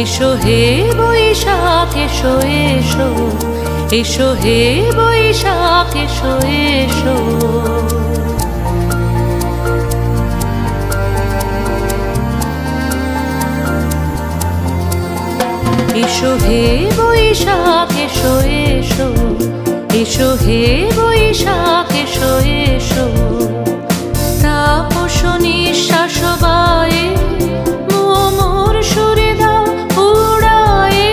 এসো হে বৈশাখ এসো এসো, এসো হে বৈশাখ এসো এসো। এসো হে বৈশাখ এসো এসো, এসো হে বৈশাখ এসো এসো। তাপস নিঃশ্বাস বায়ে মোর সুরে দাও উড়ায়ে,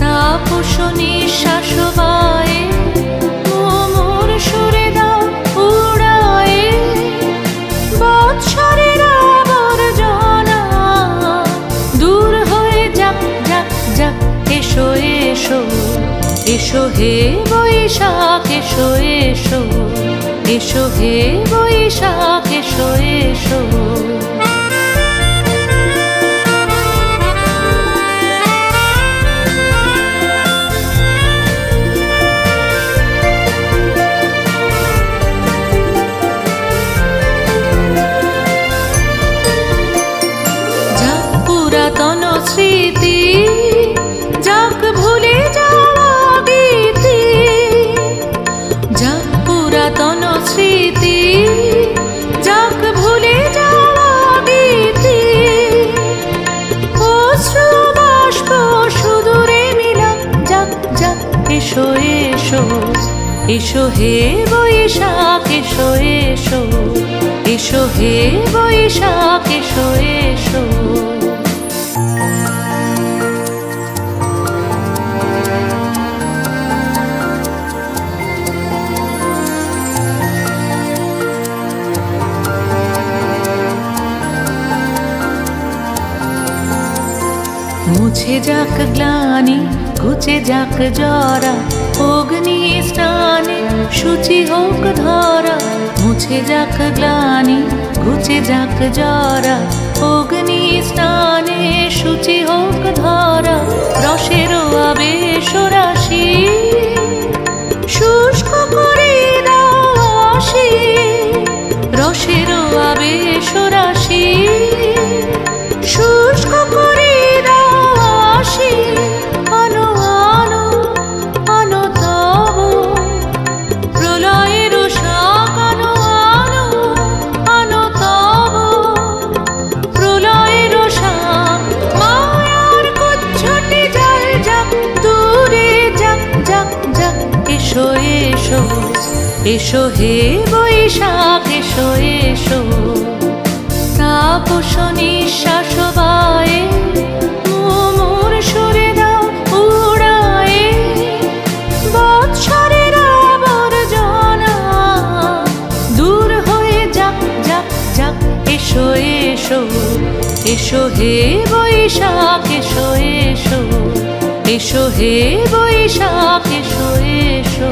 তাপস নিঃশ্বাস বায়ে মোর সুরে দাও উড়ায়ে। বৎসরের আবর্জনা দূর হয়ে যাক যাক যাক। এসো এসো, এসো হে বৈশাখ এসো এসো, এসো হে বৈশাখ এসো এসো। যাক পুরাতন স্মৃতি, যাক ভুলে যাওয়া গীতি, যাক পুরাতন স্মৃতি, যাক ভুলে যাওয়া গীতি। অশ্রু বাষ্প সুদূরে মিলাক যাক যাক। এসো এসো, এসো হে বৈশাখ এসো এসো, এসো হে বৈশাখ এসো এসো। মুছে যাক গ্লানি, ঘুচে যাক জরা, অগ্নি স্নানে শুচি হোক ধরা। মুছে যাক গ্লানি, ঘুচে যাক জরা, অগ্নি স্নানে শুচি হোক ধরা। রসের আবেশ রাশি শুষ্ক করে দাও আসি, রসের আবেশ রাশি শুষ্ক করে দাও আসি। আনো আনো আনো তব প্রলয়ের শাক, আনো আনো আনো তব প্রলয়ের শাক। মায়ার কুচ্ছটি জল যাক দূরে যাক যাক যাক। এসো এসো, এসো হে বৈশাখ এসো এসো। তাপস নিঃশ্বাস বায়ে মোর সুরে দাও উড়ায়ে। বৎসরের আবর্জনা দূর হয়ে যাক যাক যাক। এসো এসো, এসো হে বৈশাখ এসো এসো, এসো হে বৈশাখ এসো এসো।